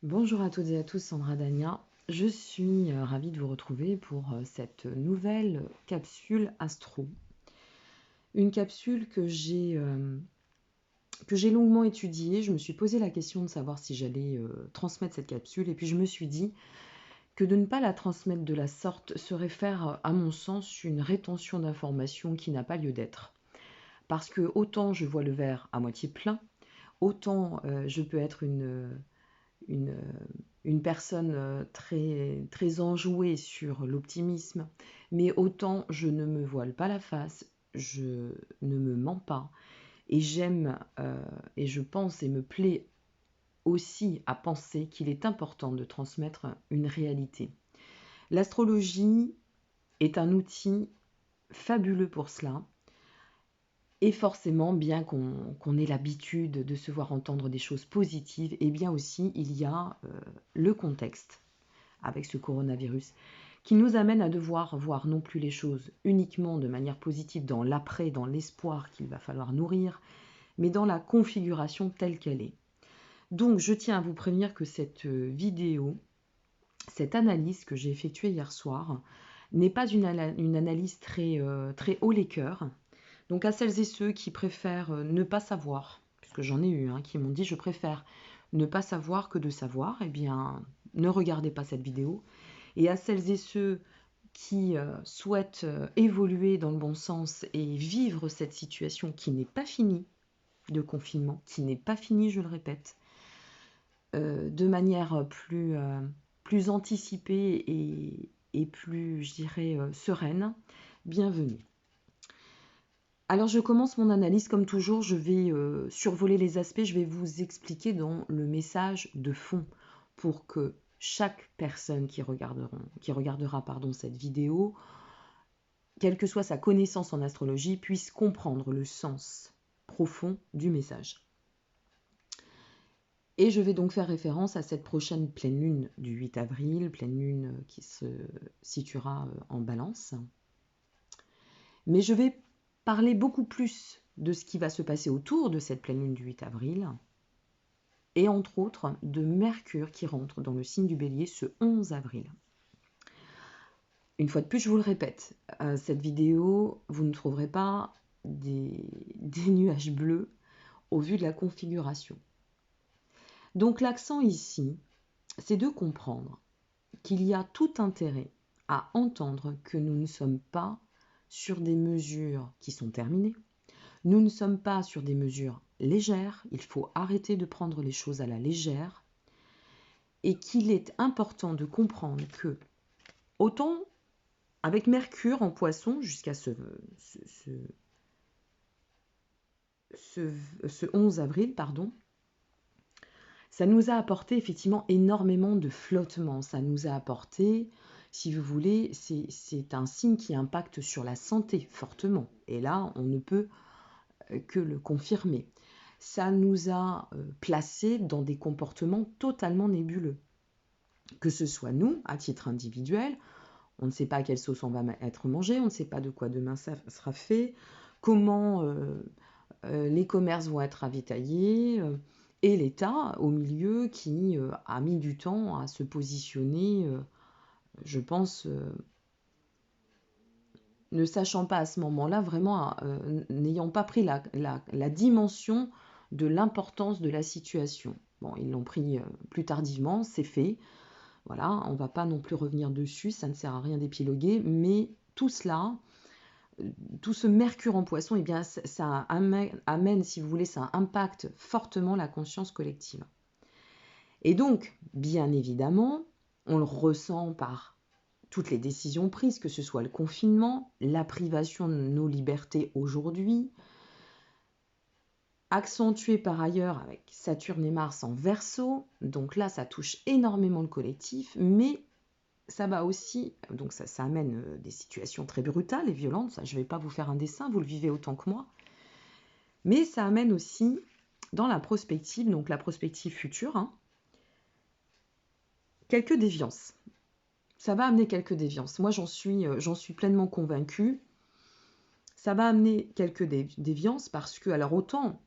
Bonjour à toutes et à tous, Sandra Dania. Je suis ravie de vous retrouver pour cette nouvelle capsule astro. Une capsule que j'ai longuement étudiée. Je me suis posé la question de savoir si j'allais transmettre cette capsule et puis je me suis dit que de ne pas la transmettre de la sorte serait faire, à mon sens, une rétention d'informations qui n'a pas lieu d'être. Parce que autant je vois le verre à moitié plein, autant je peux être une, une personne très, très enjouée sur l'optimisme, mais autant je ne me voile pas la face, je ne me mens pas, et j'aime, et je pense et me plaît aussi à penser qu'il est important de transmettre une réalité. L'astrologie est un outil fabuleux pour cela, et forcément, bien qu'on ait l'habitude de se voir entendre des choses positives, et bien aussi il y a le contexte avec ce coronavirus, qui nous amène à devoir voir non plus les choses uniquement de manière positive dans l'après, dans l'espoir qu'il va falloir nourrir, mais dans la configuration telle qu'elle est. Donc je tiens à vous prévenir que cette vidéo, cette analyse que j'ai effectuée hier soir, n'est pas une analyse très haut les cœurs. Donc à celles et ceux qui préfèrent ne pas savoir, puisque j'en ai eu qui m'ont dit je préfère ne pas savoir que de savoir, eh bien ne regardez pas cette vidéo. Et à celles et ceux qui souhaitent évoluer dans le bon sens et vivre cette situation qui n'est pas finie de confinement, qui n'est pas finie, je le répète, de manière plus anticipée et plus, je dirais, sereine, bienvenue. Alors je commence mon analyse comme toujours, je vais survoler les aspects, je vais vous expliquer dans le message de fond pour que chaque personne qui regardera cette vidéo, quelle que soit sa connaissance en astrologie, puisse comprendre le sens profond du message. Et je vais donc faire référence à cette prochaine pleine lune du 8 avril, pleine lune qui se situera en Balance. Mais je vais parler beaucoup plus de ce qui va se passer autour de cette pleine lune du 8 avril, et entre autres de Mercure qui rentre dans le signe du Bélier ce 11 avril. Une fois de plus, je vous le répète, cette vidéo, vous ne trouverez pas des nuages bleus au vu de la configuration. Donc l'accent ici, c'est de comprendre qu'il y a tout intérêt à entendre que nous ne sommes pas sur des mesures qui sont terminées, nous ne sommes pas sur des mesures légères, il faut arrêter de prendre les choses à la légère, et qu'il est important de comprendre que, autant avec Mercure en Poisson jusqu'à ce 11 avril, ça nous a apporté effectivement énormément de flottement. Ça nous a apporté, si vous voulez, c'est un signe qui impacte sur la santé fortement. Et là, on ne peut que le confirmer. Ça nous a placés dans des comportements totalement nébuleux. Que ce soit nous, à titre individuel, on ne sait pas à quelle sauce on va être mangé, on ne sait pas de quoi demain ça sera fait, comment les commerces vont être ravitaillés, et l'État au milieu qui a mis du temps à se positionner, je pense, ne sachant pas à ce moment-là, vraiment n'ayant pas pris la dimension de l'importance de la situation. Bon, ils l'ont pris plus tardivement, c'est fait. Voilà, on ne va pas non plus revenir dessus, ça ne sert à rien d'épiloguer, mais tout cela, tout ce mercure en poisson, eh bien, ça amène, si vous voulez, ça impacte fortement la conscience collective. Et donc, bien évidemment, on le ressent par toutes les décisions prises, que ce soit le confinement, la privation de nos libertés aujourd'hui, accentué par ailleurs avec Saturne et Mars en Verseau, donc là ça touche énormément le collectif, mais ça va aussi, donc ça amène des situations très brutales et violentes, ça, je ne vais pas vous faire un dessin, vous le vivez autant que moi, mais ça amène aussi dans la prospective, donc la prospective future, quelques déviances. Ça va amener quelques déviances. Moi, j'en suis pleinement convaincue. Ça va amener quelques déviances parce que, alors autant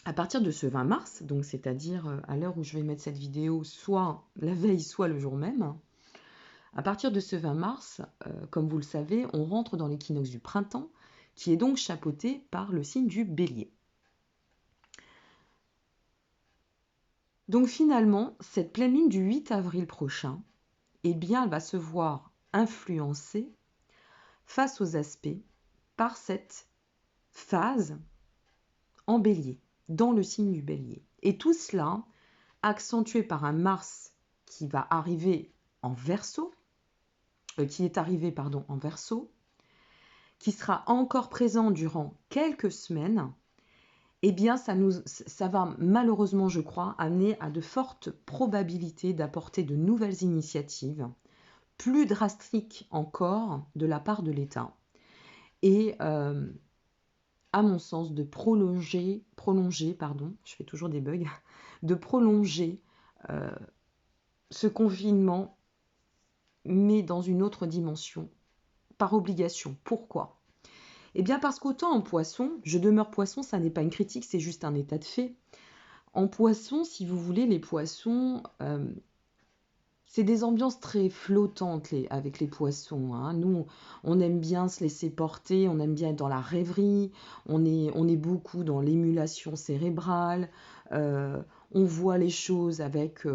À partir de ce 20 mars, donc c'est-à-dire à l'heure où je vais mettre cette vidéo, soit la veille, soit le jour même, à partir de ce 20 mars, comme vous le savez, on rentre dans l'équinoxe du printemps, qui est donc chapeauté par le signe du Bélier. Donc finalement, cette pleine lune du 8 avril prochain, eh bien, elle va se voir influencée face aux aspects par cette phase en Bélier, dans le signe du Bélier. Et tout cela accentué par un Mars qui va arriver en Verseau, qui est arrivé en Verseau, qui sera encore présent durant quelques semaines. Eh bien, ça va malheureusement, je crois, amener à de fortes probabilités d'apporter de nouvelles initiatives, plus drastiques encore de la part de l'État. Et à mon sens, de prolonger, je fais toujours des bugs, de prolonger ce confinement, mais dans une autre dimension, par obligation. Pourquoi ? Eh bien parce qu'autant en poisson, je demeure poisson, ça n'est pas une critique, c'est juste un état de fait. En poisson, si vous voulez, les poissons, c'est des ambiances très flottantes avec les poissons. Hein. Nous, on aime bien se laisser porter, on aime bien être dans la rêverie, on est beaucoup dans l'émulation cérébrale, on voit les choses avec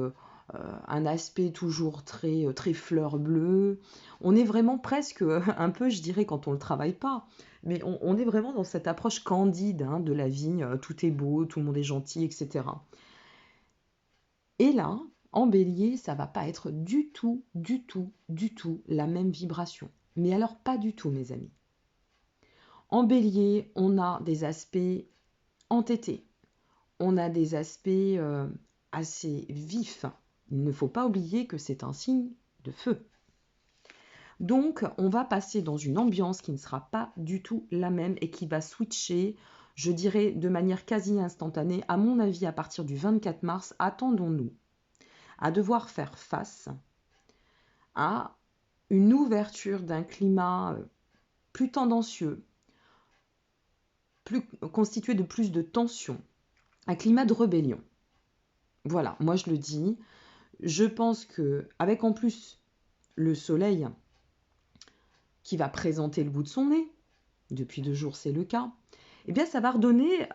un aspect toujours très, très fleur bleue. On est vraiment presque un peu, je dirais, quand on ne le travaille pas, mais on est vraiment dans cette approche candide de la vie, tout est beau, tout le monde est gentil, etc. Et là, en bélier, ça va pas être du tout la même vibration. Mais alors pas du tout, mes amis. En bélier, on a des aspects entêtés. On a des aspects assez vifs. Il ne faut pas oublier que c'est un signe de feu. Donc, on va passer dans une ambiance qui ne sera pas du tout la même et qui va switcher, je dirais, de manière quasi instantanée. À mon avis, à partir du 24 mars, attendons-nous à devoir faire face à une ouverture d'un climat plus tendancieux, constitué de plus de tensions, un climat de rébellion. Voilà, moi je le dis, je pense que avec en plus le soleil qui va présenter le bout de son nez, depuis 2 jours c'est le cas, eh bien ça va redonner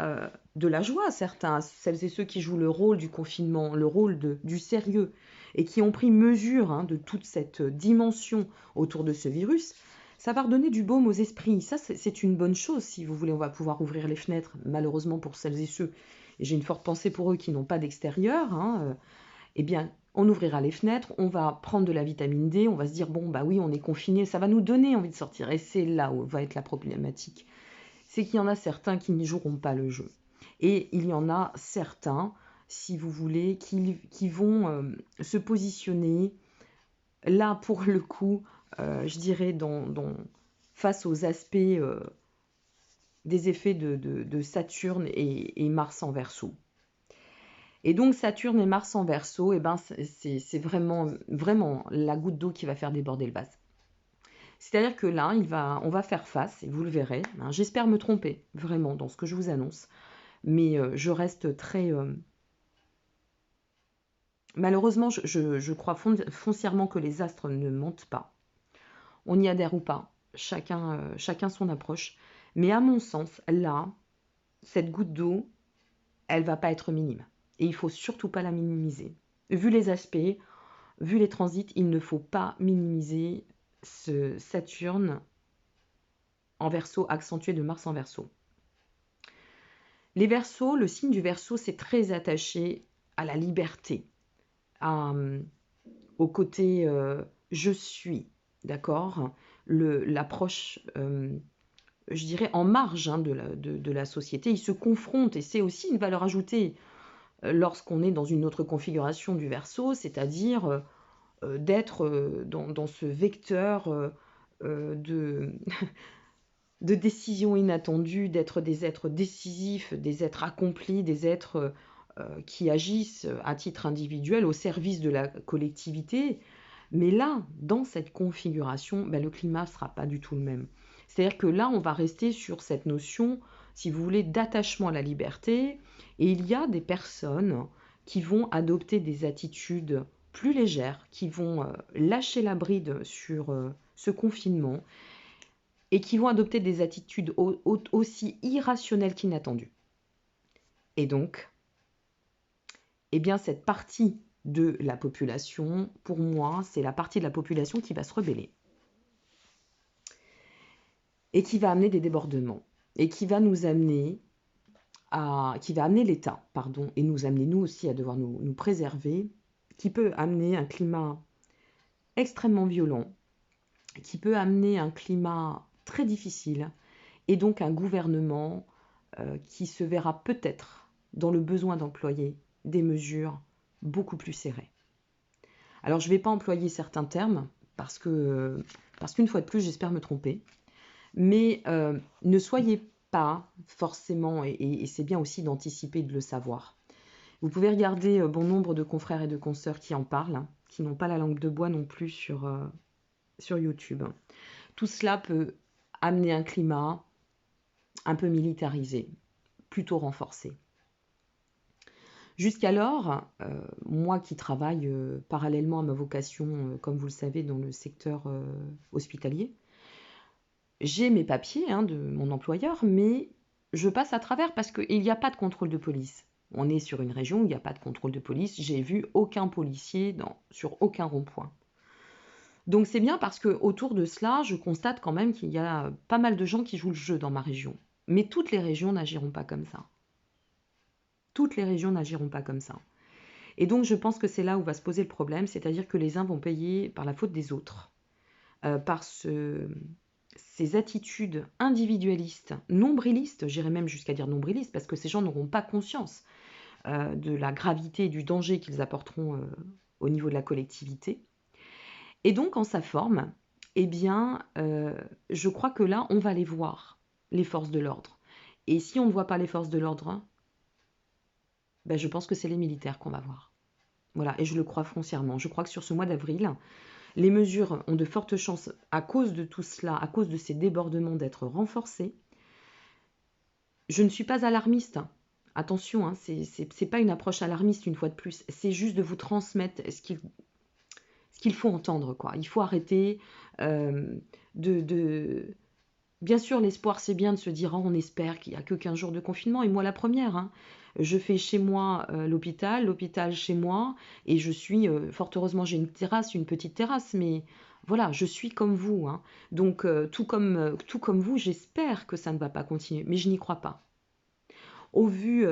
de la joie à certains, celles et ceux qui jouent le rôle du confinement, le rôle du sérieux, et qui ont pris mesure de toute cette dimension autour de ce virus. Ça va redonner du baume aux esprits. Ça, c'est une bonne chose, si vous voulez. On va pouvoir ouvrir les fenêtres, malheureusement pour celles et ceux, et j'ai une forte pensée pour eux qui n'ont pas d'extérieur, eh bien, on ouvrira les fenêtres, on va prendre de la vitamine D, on va se dire, bon, bah oui, on est confiné, ça va nous donner envie de sortir. Et c'est là où va être la problématique. C'est qu'il y en a certains qui n'y joueront pas le jeu. Et il y en a certains, si vous voulez, qui vont se positionner là, pour le coup, je dirais, face aux aspects des effets de Saturne et Mars en Verseau. Et donc Saturne et Mars en Verseau, eh ben, c'est vraiment, vraiment la goutte d'eau qui va faire déborder le vase. C'est-à-dire que là, on va faire face, et vous le verrez, j'espère me tromper, vraiment, dans ce que je vous annonce, mais je reste très... Malheureusement, je crois foncièrement que les astres ne mentent pas. On y adhère ou pas, chacun son approche. Mais à mon sens, là, cette goutte d'eau, elle va pas être minime. Et il faut surtout pas la minimiser. Vu les aspects, vu les transits, il ne faut pas minimiser ce Saturne en Verseau accentué de Mars en Verseau. Les Verseaux, le signe du Verseau, c'est très attaché à la liberté, au côté je suis, d'accord, l'approche, je dirais, en marge de la société. Ils se confrontent et c'est aussi une valeur ajoutée lorsqu'on est dans une autre configuration du Verseau, c'est-à-dire d'être dans ce vecteur de, de décisions inattendues, d'être des êtres décisifs, des êtres accomplis, des êtres qui agissent à titre individuel au service de la collectivité. Mais là, dans cette configuration, le climat ne sera pas du tout le même. C'est-à-dire que là, on va rester sur cette notion, si vous voulez, d'attachement à la liberté. Et il y a des personnes qui vont adopter des attitudes plus légères, qui vont lâcher la bride sur ce confinement et qui vont adopter des attitudes aussi irrationnelles qu'inattendues. Et donc, eh bien, cette partie de la population, pour moi, c'est la partie de la population qui va se rebeller et qui va amener des débordements et qui va nous amener qui va amener l'État, pardon, et nous amener nous aussi à devoir nous préserver, qui peut amener un climat extrêmement violent, qui peut amener un climat très difficile, et donc un gouvernement qui se verra peut-être dans le besoin d'employer des mesures beaucoup plus serrées. Alors je ne vais pas employer certains termes, parce qu'une fois de plus, j'espère me tromper, mais ne soyez pas forcément, et c'est bien aussi d'anticiper, de le savoir. Vous pouvez regarder bon nombre de confrères et de consoeurs qui en parlent, qui n'ont pas la langue de bois non plus sur YouTube. Tout cela peut amener un climat un peu militarisé, plutôt renforcé. Jusqu'alors, moi qui travaille parallèlement à ma vocation, comme vous le savez, dans le secteur hospitalier, j'ai mes papiers de mon employeur, mais je passe à travers parce qu'il n'y a pas de contrôle de police. On est sur une région où il n'y a pas de contrôle de police. J'ai vu aucun policier sur aucun rond-point. Donc c'est bien parce que autour de cela, je constate quand même qu'il y a pas mal de gens qui jouent le jeu dans ma région. Mais toutes les régions n'agiront pas comme ça. Toutes les régions n'agiront pas comme ça. Et donc je pense que c'est là où va se poser le problème, c'est-à-dire que les uns vont payer par la faute des autres, par ces attitudes individualistes, nombrilistes, j'irais même jusqu'à dire nombrilistes, parce que ces gens n'auront pas conscience de la gravité et du danger qu'ils apporteront au niveau de la collectivité. Et donc, en sa forme, eh bien, je crois que là, on va les voir, les forces de l'ordre. Et si on ne voit pas les forces de l'ordre, ben, je pense que c'est les militaires qu'on va voir. Voilà, et je le crois foncièrement. Je crois que sur ce mois d'avril, les mesures ont de fortes chances, à cause de tout cela, à cause de ces débordements, d'être renforcées. Je ne suis pas alarmiste. Attention, c'est pas une approche alarmiste une fois de plus. C'est juste de vous transmettre ce qu'il faut entendre, quoi. Il faut arrêter de... Bien sûr, l'espoir, c'est bien de se dire, on espère qu'il n'y a que 15 jours de confinement, et moi la première. Je fais chez moi l'hôpital chez moi, et je suis, fort heureusement, j'ai une terrasse, une petite terrasse, mais voilà, je suis comme vous. Donc, tout comme vous, j'espère que ça ne va pas continuer, mais je n'y crois pas. Au vu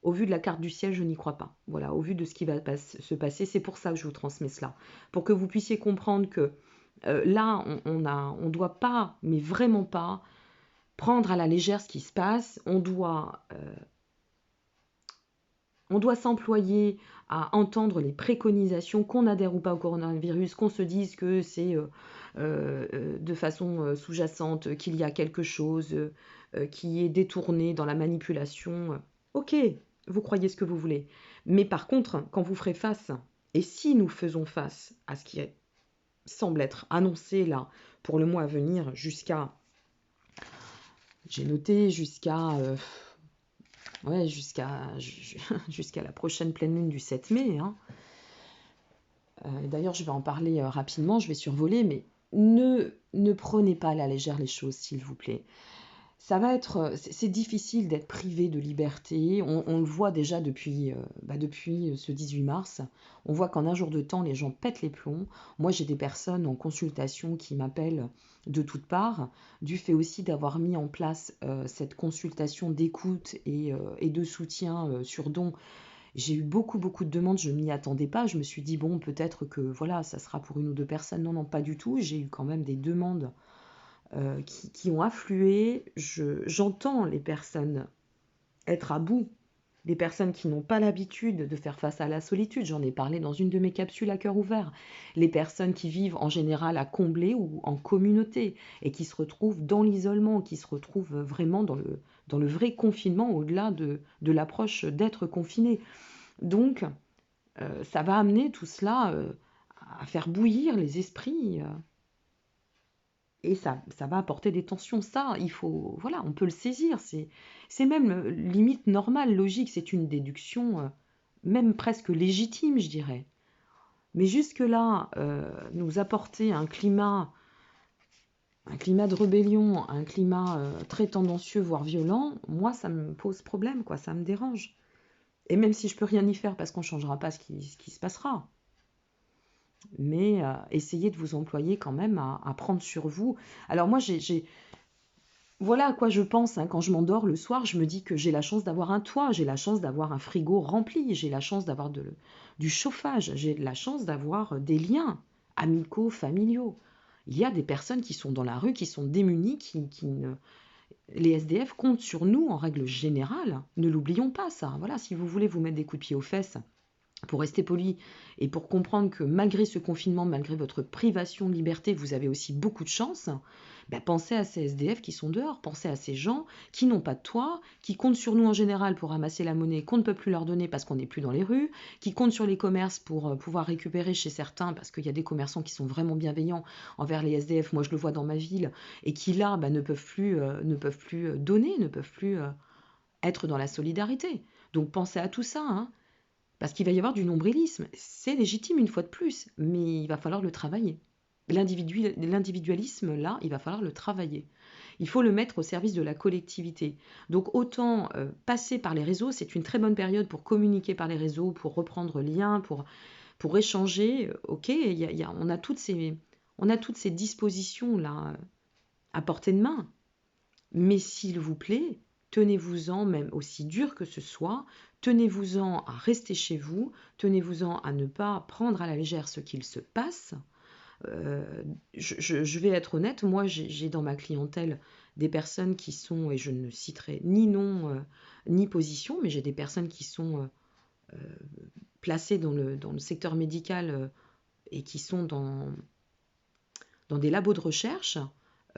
au vu de la carte du ciel, je n'y crois pas. Voilà, au vu de ce qui va se passer, c'est pour ça que je vous transmets cela. Pour que vous puissiez comprendre que là, on ne doit pas, mais vraiment pas, prendre à la légère ce qui se passe. On doit s'employer à entendre les préconisations, qu'on adhère ou pas au coronavirus, qu'on se dise que c'est de façon sous-jacente, qu'il y a quelque chose qui est détourné dans la manipulation. Ok, vous croyez ce que vous voulez. Mais par contre, quand vous ferez face, et si nous faisons face à ce qui semble être annoncé là pour le mois à venir, j'ai noté jusqu'à la prochaine pleine lune du 7 mai. D'ailleurs, je vais en parler rapidement, je vais survoler, mais ne prenez pas à la légère les choses, s'il vous plaît. C'est difficile d'être privé de liberté. On le voit déjà depuis ce 18 mars. On voit qu'en un jour de temps, les gens pètent les plombs. Moi, j'ai des personnes en consultation qui m'appellent de toutes parts, du fait aussi d'avoir mis en place cette consultation d'écoute et de soutien sur don. J'ai eu beaucoup de demandes, je ne m'y attendais pas. Je me suis dit, bon, peut-être que voilà, ça sera pour une ou deux personnes. Non, pas du tout. J'ai eu quand même des demandes qui ont afflué. J'entends les personnes être à bout, des personnes qui n'ont pas l'habitude de faire face à la solitude. J'en ai parlé dans une de mes capsules à cœur ouvert. Les personnes qui vivent en général à Combler ou en communauté et qui se retrouvent dans l'isolement, qui se retrouvent vraiment dans le vrai confinement au-delà de l'approche d'être confiné. Donc, ça va amener tout cela à faire bouillir les esprits. et ça va apporter des tensions. Ça, il faut, voilà, on peut le saisir. C'est même limite normal, logique. C'est une déduction, même presque légitime, je dirais. Mais jusque-là, nous apporter un climat de rébellion, un climat très tendancieux, voire violent, moi, ça me pose problème, quoi, ça me dérange. Et même si je peux rien y faire parce qu'on ne changera pas ce qui se passera. Mais essayez de vous employer quand même à prendre sur vous. Alors moi, voilà à quoi je pense hein, quand je m'endors le soir. Je me dis que j'ai la chance d'avoir un toit, j'ai la chance d'avoir un frigo rempli, j'ai la chance d'avoir du chauffage, j'ai la chance d'avoir des liens amicaux, familiaux. Il y a des personnes qui sont dans la rue, qui sont démunies, les SDF comptent sur nous en règle générale. Ne l'oublions pas ça. Voilà, si vous voulez vous mettre des coups de pied aux fesses, pour rester poli et pour comprendre que malgré ce confinement, malgré votre privation de liberté, vous avez aussi beaucoup de chance, ben pensez à ces SDF qui sont dehors, pensez à ces gens qui n'ont pas de toit, qui comptent sur nous en général pour ramasser la monnaie qu'on ne peut plus leur donner parce qu'on n'est plus dans les rues, qui comptent sur les commerces pour pouvoir récupérer chez certains, parce qu'il y a des commerçants qui sont vraiment bienveillants envers les SDF, moi je le vois dans ma ville, et qui là ben, ne peuvent plus donner, ne peuvent plus être dans la solidarité. Donc pensez à tout ça, hein. Parce qu'il va y avoir du nombrilisme. C'est légitime une fois de plus, mais il va falloir le travailler. L'individualisme, là, il va falloir le travailler. Il faut le mettre au service de la collectivité. Donc autant passer par les réseaux, c'est une très bonne période pour communiquer par les réseaux, pour reprendre lien, pour échanger. Ok, on a toutes ces dispositions-là à portée de main. Mais s'il vous plaît, tenez-vous-en, même aussi dur que ce soit, tenez-vous-en à rester chez vous, tenez-vous-en à ne pas prendre à la légère ce qu'il se passe. Je vais être honnête, moi j'ai dans ma clientèle des personnes qui sont, et je ne citerai ni nom ni position, mais j'ai des personnes qui sont placées dans le secteur médical et qui sont dans des labos de recherche.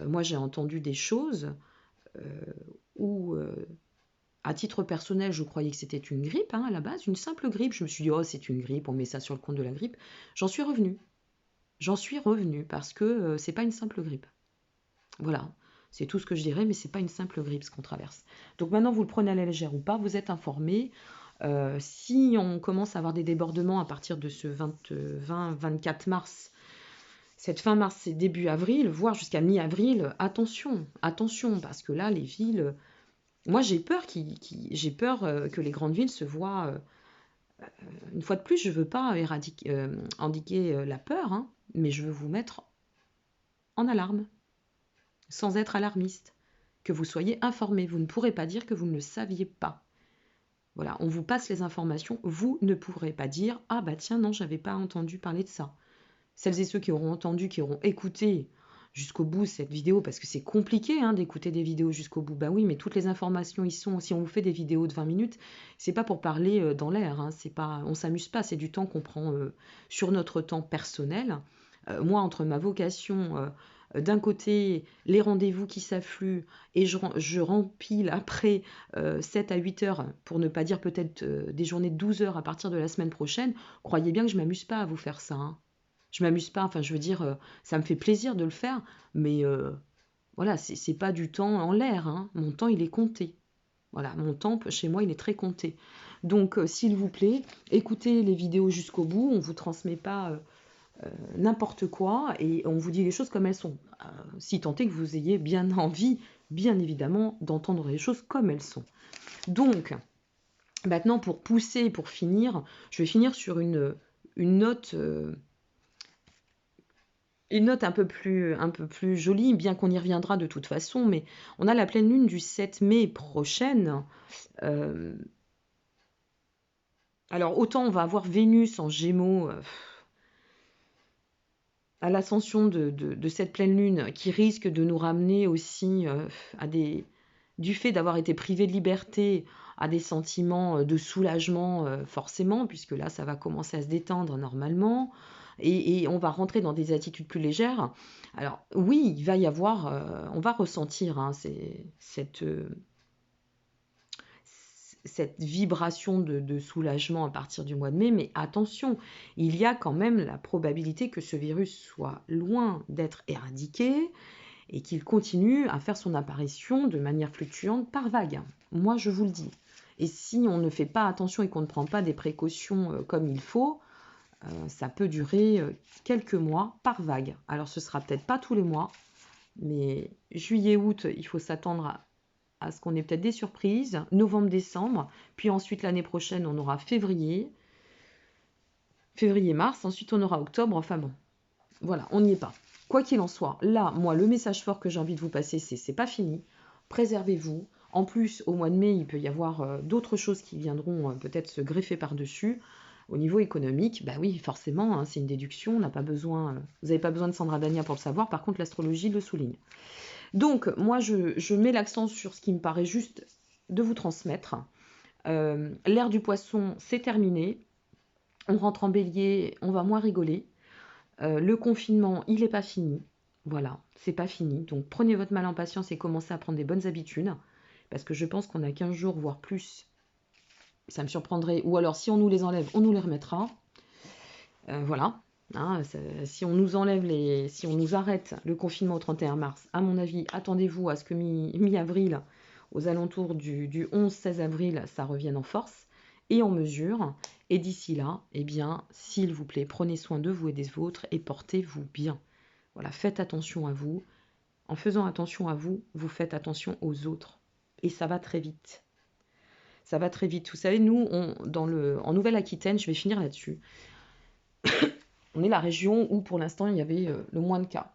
Moi j'ai entendu des choses où, à titre personnel, je croyais que c'était une grippe hein, à la base, une simple grippe. Je me suis dit, oh, c'est une grippe, on met ça sur le compte de la grippe. J'en suis revenue. J'en suis revenue parce que c'est pas une simple grippe. Voilà, c'est tout ce que je dirais, mais c'est pas une simple grippe ce qu'on traverse. Donc maintenant, vous le prenez à la légère ou pas, vous êtes informés. Si on commence à avoir des débordements à partir de ce 20-24 mars, cette fin mars et début avril, voire jusqu'à mi-avril, attention, attention, parce que là, les villes... Moi, j'ai peur, que les grandes villes se voient... une fois de plus, je ne veux pas endiguer la peur, hein, mais je veux vous mettre en alarme, sans être alarmiste. Que vous soyez informés. Vous ne pourrez pas dire que vous ne le saviez pas. Voilà, on vous passe les informations. Vous ne pourrez pas dire « Ah bah tiens, non, j'avais pas entendu parler de ça ». Celles et ceux qui auront entendu, qui auront écouté jusqu'au bout cette vidéo, parce que c'est compliqué hein, d'écouter des vidéos jusqu'au bout. Ben oui, mais toutes les informations y sont. Si on vous fait des vidéos de 20 minutes, c'est pas pour parler dans l'air. Hein, c'est pas, on s'amuse pas. C'est du temps qu'on prend sur notre temps personnel. Moi, entre ma vocation, d'un côté, les rendez-vous qui s'affluent, et je rempile après 7 à 8 heures, pour ne pas dire peut-être des journées de 12 heures à partir de la semaine prochaine, croyez bien que je m'amuse pas à vous faire ça. Hein. Je m'amuse pas, enfin je veux dire, ça me fait plaisir de le faire, mais voilà, c'est pas du temps en l'air, hein. Mon temps il est compté. Voilà, mon temps chez moi il est très compté. Donc s'il vous plaît, écoutez les vidéos jusqu'au bout, on vous transmet pas n'importe quoi et on vous dit les choses comme elles sont. Si tant est que vous ayez bien envie, bien évidemment, d'entendre les choses comme elles sont. Donc, maintenant pour pousser, pour finir, je vais finir sur une note... une note un peu plus jolie, bien qu'on y reviendra de toute façon, mais on a la pleine lune du 7 mai prochaine. Alors autant on va avoir Vénus en Gémeaux à l'ascension de cette pleine lune qui risque de nous ramener aussi du fait d'avoir été privé de liberté à des sentiments de soulagement forcément, puisque là ça va commencer à se détendre normalement. Et on va rentrer dans des attitudes plus légères. Alors oui, il va y avoir, on va ressentir hein, cette vibration de soulagement à partir du mois de mai, mais attention, il y a quand même la probabilité que ce virus soit loin d'être éradiqué et qu'il continue à faire son apparition de manière fluctuante par vague. Moi, je vous le dis. Et si on ne fait pas attention et qu'on ne prend pas des précautions comme il faut, ça peut durer quelques mois par vague. Alors, ce sera peut-être pas tous les mois, mais juillet, août, il faut s'attendre à ce qu'on ait peut-être des surprises. Novembre, décembre, puis ensuite l'année prochaine, on aura février, mars, ensuite on aura octobre, enfin bon. Voilà, on n'y est pas. Quoi qu'il en soit, là, moi, le message fort que j'ai envie de vous passer, c'est pas fini. Préservez-vous. En plus, au mois de mai, il peut y avoir d'autres choses qui viendront peut-être se greffer par-dessus. Au niveau économique, bah oui, forcément, hein, c'est une déduction. On n'a pas besoin, vous n'avez pas besoin de Sandra Dania pour le savoir. Par contre, l'astrologie le souligne. Donc, moi, je mets l'accent sur ce qui me paraît juste de vous transmettre. L'ère du poisson, c'est terminé. On rentre en bélier, on va moins rigoler. Le confinement, il n'est pas fini. Voilà, c'est pas fini. Donc prenez votre mal en patience et commencez à prendre des bonnes habitudes. Parce que je pense qu'on a 15 jours, voire plus. Ça me surprendrait. Ou alors, si on nous les enlève, on nous les remettra. Voilà. Hein, si on nous enlève si on nous arrête le confinement au 31 mars, à mon avis, attendez-vous à ce que mi-avril, aux alentours du 11-16 avril, ça revienne en force et en mesure. Et d'ici là, eh bien, s'il vous plaît, prenez soin de vous et des vôtres et portez-vous bien. Voilà, faites attention à vous. En faisant attention à vous, vous faites attention aux autres. Et ça va très vite. Ça va très vite. Vous savez, nous, en Nouvelle-Aquitaine, je vais finir là-dessus, on est la région où, pour l'instant, il y avait le moins de cas.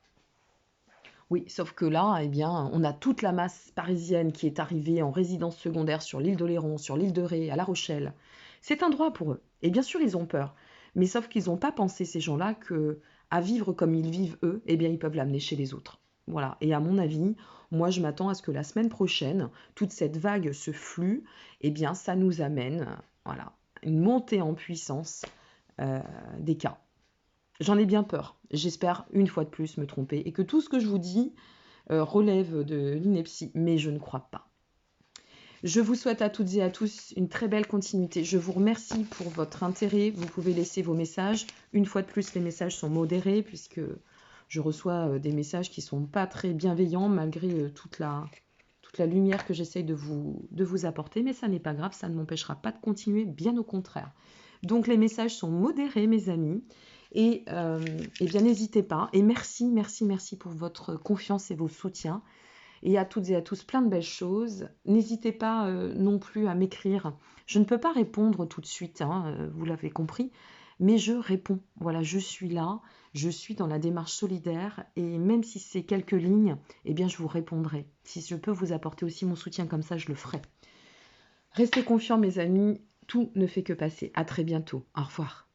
Oui, sauf que là, eh bien, on a toute la masse parisienne qui est arrivée en résidence secondaire sur l'île d'Oléron, sur l'île de Ré, à La Rochelle. C'est un droit pour eux. Et bien sûr, ils ont peur. Mais sauf qu'ils n'ont pas pensé, ces gens-là, qu'à vivre comme ils vivent eux, eh bien, ils peuvent l'amener chez les autres. Voilà. Et à mon avis, moi, je m'attends à ce que la semaine prochaine, toute cette vague, ce flux, eh bien, ça nous amène, voilà, une montée en puissance des cas. J'en ai bien peur. J'espère, une fois de plus, me tromper et que tout ce que je vous dis relève de l'ineptie, mais je ne crois pas. Je vous souhaite à toutes et à tous une très belle continuité. Je vous remercie pour votre intérêt. Vous pouvez laisser vos messages. Une fois de plus, les messages sont modérés puisque je reçois des messages qui ne sont pas très bienveillants malgré toute la lumière que j'essaye de vous apporter. Mais ça n'est pas grave, ça ne m'empêchera pas de continuer, bien au contraire. Donc les messages sont modérés, mes amis. Et bien n'hésitez pas. Et merci pour votre confiance et vos soutiens. Et à toutes et à tous, plein de belles choses. N'hésitez pas non plus à m'écrire. Je ne peux pas répondre tout de suite, hein, vous l'avez compris, mais je réponds. Voilà, je suis là, je suis dans la démarche solidaire, et même si c'est quelques lignes, eh bien je vous répondrai. Si je peux vous apporter aussi mon soutien comme ça, je le ferai. Restez confiants, mes amis, tout ne fait que passer. À très bientôt. Au revoir.